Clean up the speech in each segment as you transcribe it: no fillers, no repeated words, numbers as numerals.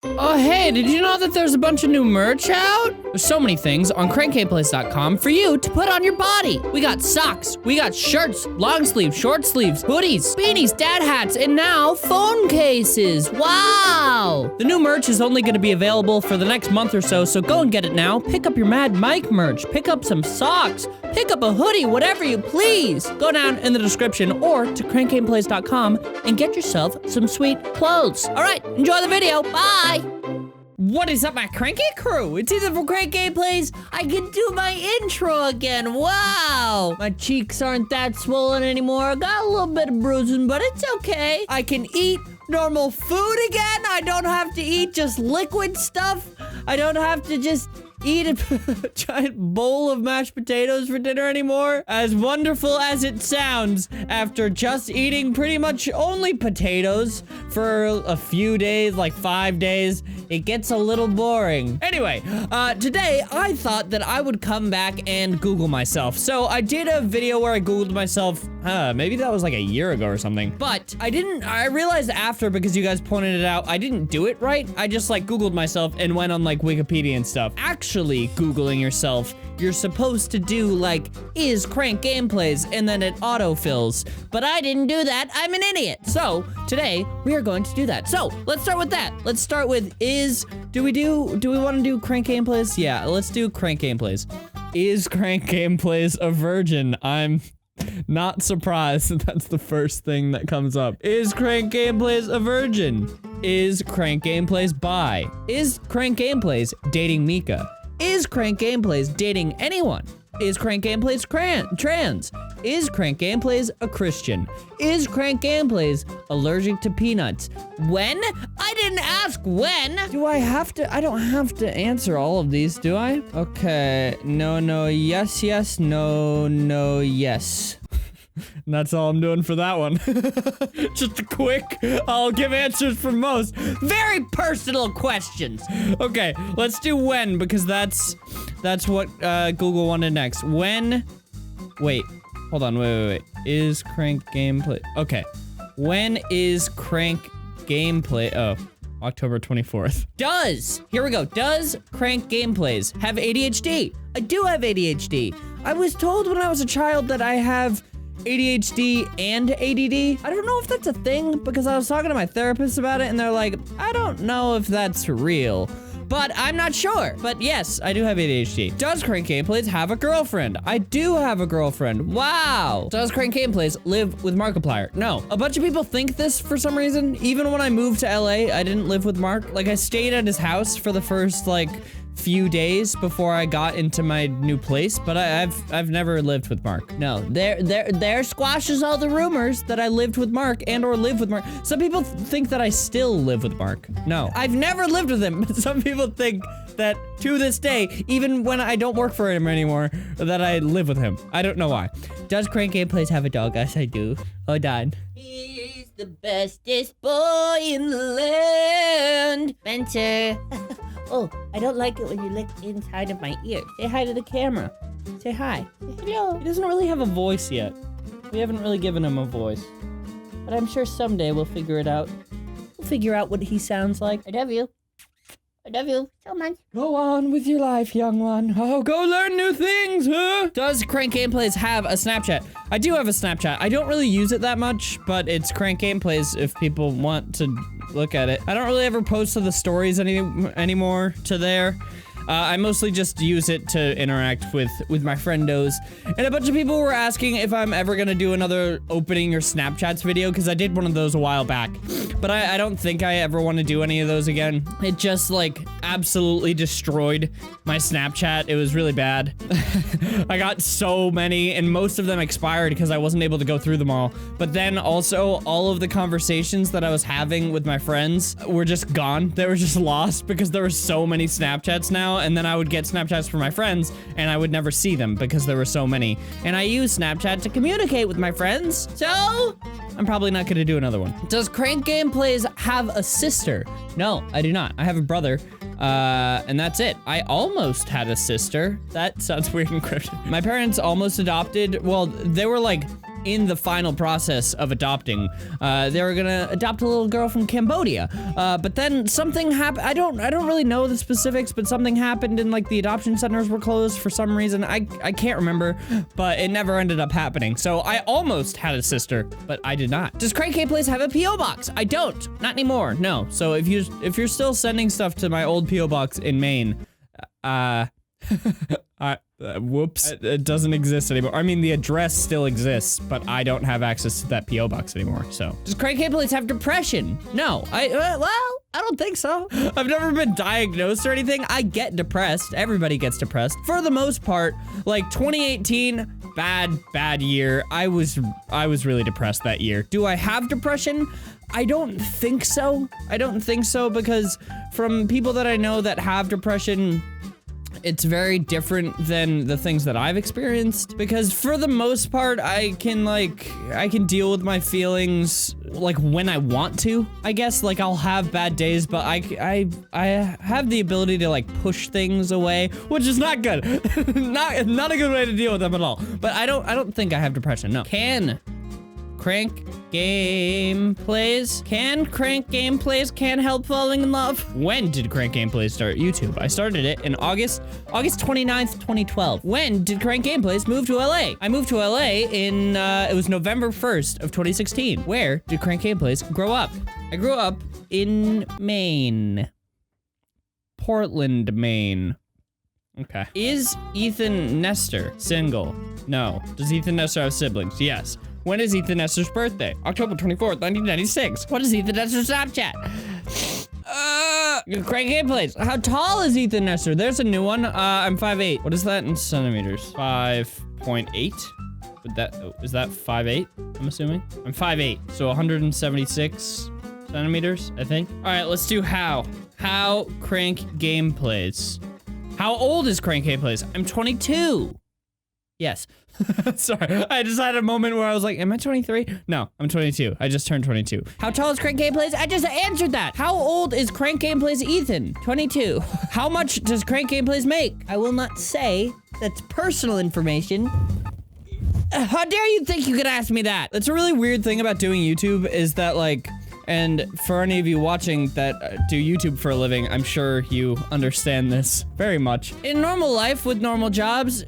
Oh hey, did you know that there's a bunch of new merch out? There's so many things on CrankGameplays.com for you to put on your body. We got socks, we got shirts, long sleeves, short sleeves, hoodies, beanies, dad hats, and now phone cases. Wow! The new merch is only gonna be available for the next month or so go and get it now. Pick up your Mad Mike merch, pick up some socks, pick up a hoodie, whatever you please. Go down in the description or to CrankGameplays.com and get yourself some sweet clothes. All right, enjoy the video, bye! What is up, my Cranky crew? It's either from Crank Gameplays. I can do my intro again. Wow! My cheeks aren't that swollen anymore. I got a little bit of bruising, but it's okay. I can eat normal food again. I don't have to eat just liquid stuff. I don't have to just eat a giant bowl of mashed potatoes for dinner anymore. As wonderful as it sounds, after just eating pretty much only potatoes for a few days, like 5 days, it gets a little boring. Anyway, today I thought that I would come back and Google myself. So I did a video where I Googled myself, maybe that was like a year ago or something. But I realized after, because you guys pointed it out, I didn't do it right. I just like Googled myself and went on like Wikipedia and stuff. Actually Googling yourself, you're supposed to do like, is Crank Gameplays, and then it autofills. But I didn't do that, I'm an idiot. So today we are going to do that. So let's start with that. Let's start with do we want to do Crank Gameplays? Yeah, let's do Crank Gameplays. Is Crank Gameplays a virgin? I'm not surprised that that's the first thing that comes up. Is Crank Gameplays a virgin? Is Crank Gameplays bi? Is Crank Gameplays dating Mika? Is Crank Gameplays dating anyone? Is Crank Gameplays trans? Is Crank Gameplays a Christian? Is Crank Gameplays allergic to peanuts? When? I didn't ask when! Do I have to? I don't have to answer all of these, do I? Okay, no, yes, no, yes. And that's all I'm doing for that one. Just a quick, I'll give answers for most. Very personal questions. Okay, let's do when, because that's what Google wanted next. When, wait, hold on, wait. Is Crank Gameplay, okay. When is Crank Gameplay, oh, October 24th. Here we go, does Crank Gameplays have ADHD? I do have ADHD. I was told when I was a child that I have ADHD and ADD. I don't know if that's a thing, because I was talking to my therapist about it and they're like, I don't know if that's real, but I'm not sure. But yes, I do have ADHD. Does Crank Gameplays have a girlfriend? I do have a girlfriend. Wow. Does Crank Gameplays live with Markiplier? No. A bunch of people think this for some reason. Even when I moved to LA, I didn't live with Mark. Like, I stayed at his house for the first like few days before I got into my new place, but I've never lived with Mark. No, there squashes all the rumors that I lived with Mark or live with Mark. Some people think that I still live with Mark. No, I've never lived with him, but some people think that to this day, even when I don't work for him anymore, that I live with him. I don't know why. Does Crank Gameplays have a dog? Yes, I do. Hold on. He's the bestest boy in the land. Spencer. Oh, I don't like it when you lick inside of my ear. Say hi to the camera. Say hi. Say hello. He doesn't really have a voice yet. We haven't really given him a voice. But I'm sure someday we'll figure it out. We'll figure out what he sounds like. I love you. I love you so much. Go on with your life, young one. Oh, go learn new things, huh? Does Crank Gameplays have a Snapchat? I do have a Snapchat. I don't really use it that much, but it's Crank Gameplays if people want to look at it. I don't really ever post to the stories anymore to there. I mostly just use it to interact with my friendos. And a bunch of people were asking if I'm ever gonna do another opening your Snapchats video, because I did one of those a while back. But I don't think I ever want to do any of those again. It just, like, absolutely destroyed my Snapchat. It was really bad. I got so many, and most of them expired because I wasn't able to go through them all. But then also, all of the conversations that I was having with my friends were just gone. They were just lost because there were so many Snapchats now, and then I would get Snapchats from my friends, and I would never see them because there were so many. And I use Snapchat to communicate with my friends, so I'm probably not gonna do another one. Does Crank Gameplays have a sister? No, I do not. I have a brother, and that's it. I almost had a sister. That sounds weird and cryptic. My parents almost adopted, well, they were like in the final process of adopting. They were gonna adopt a little girl from Cambodia, but then something happened. I don't really know the specifics, but something happened and like the adoption centers were closed for some reason. I can't remember, but it never ended up happening. So I almost had a sister, but I did not. Does CrankGameplays have a PO box? I don't, not anymore. No. So if you're still sending stuff to my old PO box in Maine, whoops, it doesn't exist anymore. I mean, the address still exists, but I don't have access to that PO box anymore. So does CrankGameplays have depression? No, well, I don't think so. I've never been diagnosed or anything. I get depressed. Everybody gets depressed for the most part. Like 2018, bad year. I was really depressed that year. Do I have depression? I don't think so. I don't think so, because from people that I know that have depression, it's very different than the things that I've experienced, because for the most part, I can deal with my feelings like when I want to, I guess. Like I'll have bad days, but I have the ability to like push things away, which is not good. not a good way to deal with them at all. But I don't think I have depression, no. Can CrankGameplays help falling in love? When did CrankGameplays start YouTube? I started it in August 29th, 2012. When did CrankGameplays move to LA? I moved to LA in, it was November 1st of 2016. Where did CrankGameplays grow up? I grew up in Maine. Portland, Maine. Okay. Is Ethan Nestor single? No. Does Ethan Nestor have siblings? Yes. When is Ethan Nestor's birthday? October 24th, 1996. What is Ethan Nestor's Snapchat? CrankGameplays. How tall is Ethan Nestor? There's a new one. I'm 5'8". What is that in centimeters? 5.8? Is that 5'8"? I'm assuming. I'm 5'8", so 176 centimeters, I think. All right, let's do how. How CrankGameplays. How old is CrankGameplays? I'm 22. Yes. Sorry, I just had a moment where I was like, am I 23? No, I'm 22. I just turned 22. How tall is CrankGameplays? I just answered that. How old is CrankGameplays Ethan? 22. How much does CrankGameplays make? I will not say. That's personal information. How dare you think you could ask me that? That's a really weird thing about doing YouTube, is that like, and for any of you watching that do YouTube for a living, I'm sure you understand this very much. In normal life with normal jobs,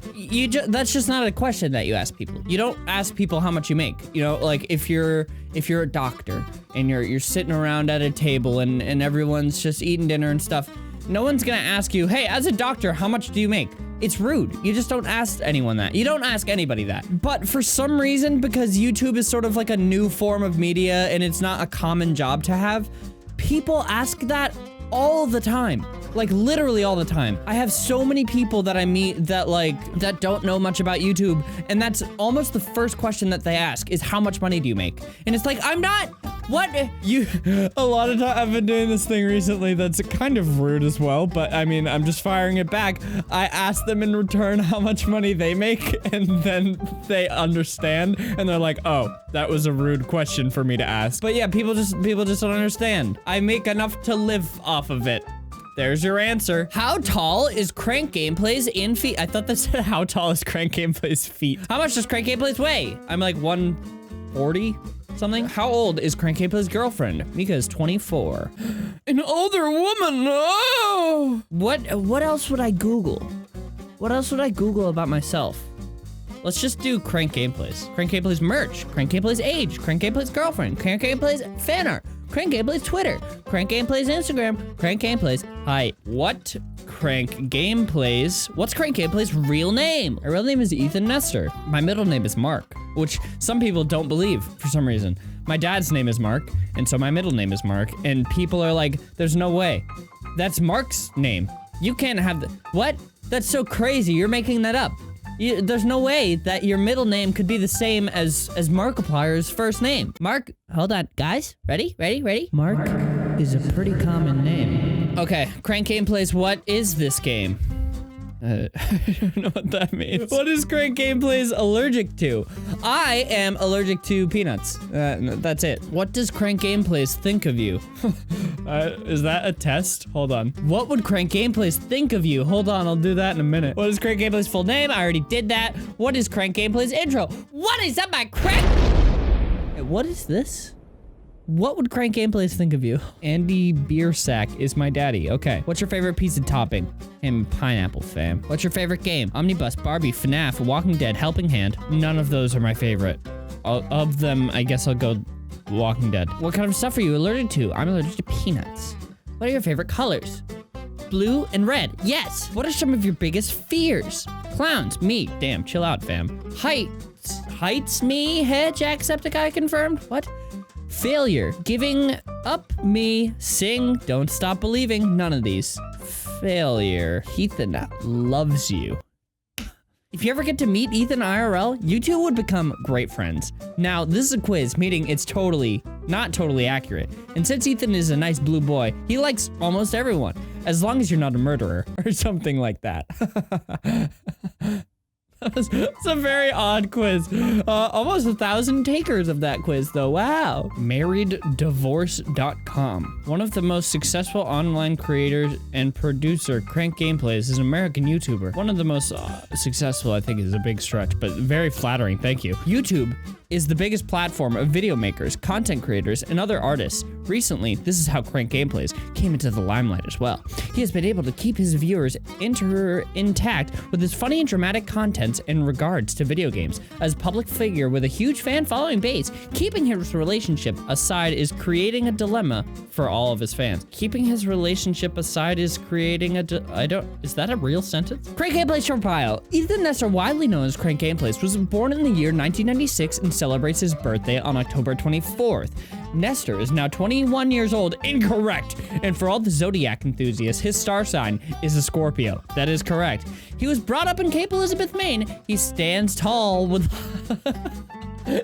that's just not a question that you ask people. You don't ask people how much you make. You know, like if you're a doctor and you're sitting around at a table and everyone's just eating dinner and stuff, no one's gonna ask you, hey, as a doctor, how much do you make? It's rude. You just don't ask anyone that. You don't ask anybody that. But for some reason, because YouTube is sort of like a new form of media and it's not a common job to have, people ask that all the time. Like literally all the time. I have so many people that I meet that don't know much about YouTube, and that's almost the first question that they ask is, how much money do you make? And it's like, I'm not, what? A lot of time I've been doing this thing recently that's kind of rude as well, but I mean, I'm just firing it back. I ask them in return how much money they make, and then they understand, and they're like, oh, that was a rude question for me to ask. But yeah, people just don't understand. I make enough to live off of it. There's your answer. How tall is CrankGameplays in feet? I thought that said how tall is CrankGameplays feet. How much does CrankGameplays weigh? I'm like 140 something. How old is CrankGameplays girlfriend? Mika is 24. An older woman, no! What else would I Google? What else would I Google about myself? Let's just do CrankGameplays. CrankGameplays merch, CrankGameplays age, CrankGameplays girlfriend, CrankGameplays fan art, CrankGameplays Twitter, CrankGameplays Instagram, CrankGameplays height. What CrankGameplays? What's CrankGameplays' real name? My real name is Ethan Nestor. My middle name is Mark, which some people don't believe for some reason. My dad's name is Mark, and so my middle name is Mark, and people are like, there's no way. That's Mark's name. You can't have the, what? That's so crazy, you're making that up. There's no way that your middle name could be the same as Markiplier's first name. Mark, hold on, guys, ready? Mark is a pretty common name. Okay, CrankGameplays, what is this game? I don't know what that means. What is Crank Gameplays allergic to? I am allergic to peanuts. That's it. What does Crank Gameplays think of you? Is that a test? Hold on. What would Crank Gameplays think of you? Hold on, I'll do that in a minute. What is Crank Gameplays' full name? I already did that. What is Crank Gameplays' intro? What is up, my crank? What is this? What would Crank Gameplays think of you? Andy Beersack is my daddy. Okay. What's your favorite pizza topping? And pineapple, fam. What's your favorite game? Omnibus, Barbie, FNAF, Walking Dead, Helping Hand. None of those are my favorite. Of them, I guess I'll go Walking Dead. What kind of stuff are you allergic to? I'm allergic to peanuts. What are your favorite colors? Blue and red. Yes. What are some of your biggest fears? Clowns. Me. Damn, chill out, fam. Heights. Me. Head. Jacksepticeye confirmed. What? Failure. Giving up. Me. Sing. Don't stop believing. None of these. Failure. Ethan loves you. If you ever get to meet Ethan IRL, you two would become great friends. Now, this is a quiz, meaning it's not totally accurate. And since Ethan is a nice blue boy, he likes almost everyone, as long as you're not a murderer or something like that. It's a very odd quiz. Almost 1,000 takers of that quiz though, wow. MarriedDivorce.com. One of the most successful online creators and producer, Crank Gameplays, is an American YouTuber. One of the most successful, I think, is a big stretch, but very flattering, thank you. YouTube is the biggest platform of video makers, content creators, and other artists. Recently, this is how Crank Gameplays came into the limelight as well. He has been able to keep his viewers intact with his funny and dramatic contents in regards to video games. As a public figure with a huge fan following base, keeping his relationship aside is creating a dilemma for all of his fans. Keeping his relationship aside is creating a is that a real sentence? Crank Gameplays profile. Ethan Nestor, widely known as Crank Gameplays, was born in the year 1996 and celebrates his birthday on October 24th. Nestor is now 21 years old. Incorrect. And for all the Zodiac enthusiasts, his star sign is a Scorpio. That is correct. He was brought up in Cape Elizabeth, Maine. He stands tall with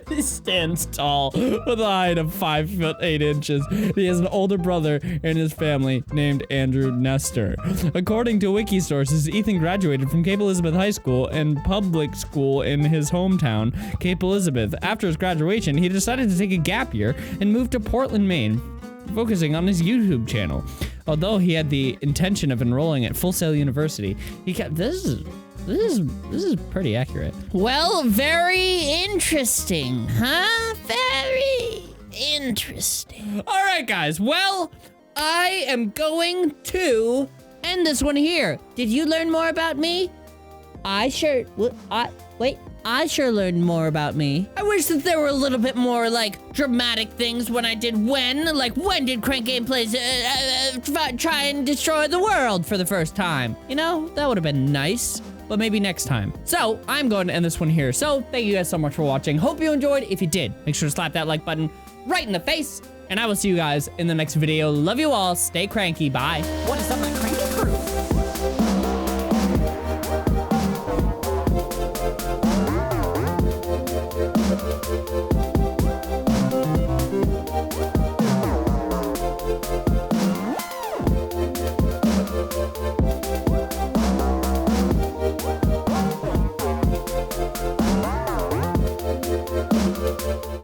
he stands tall with a height of 5 foot 8 inches. He has an older brother in his family named Andrew Nestor. According to wiki sources, Ethan graduated from Cape Elizabeth High School and public school in his hometown, Cape Elizabeth. After his graduation, he decided to take a gap year and moved to Portland, Maine, focusing on his YouTube channel. Although he had the intention of enrolling at Full Sail University, he kept this is pretty accurate. Well, very interesting, huh? Very interesting. All right, guys. Well, I am going to end this one here. Did you learn more about me? I sure learned more about me. I wish that there were a little bit more, like, dramatic things when I did when. Like, when did Crank Gameplays try and destroy the world for the first time? You know, that would have been nice. But maybe next time. So, I'm going to end this one here. So, thank you guys so much for watching. Hope you enjoyed. If you did, make sure to slap that like button right in the face. And I will see you guys in the next video. Love you all. Stay cranky. Bye. What is up, my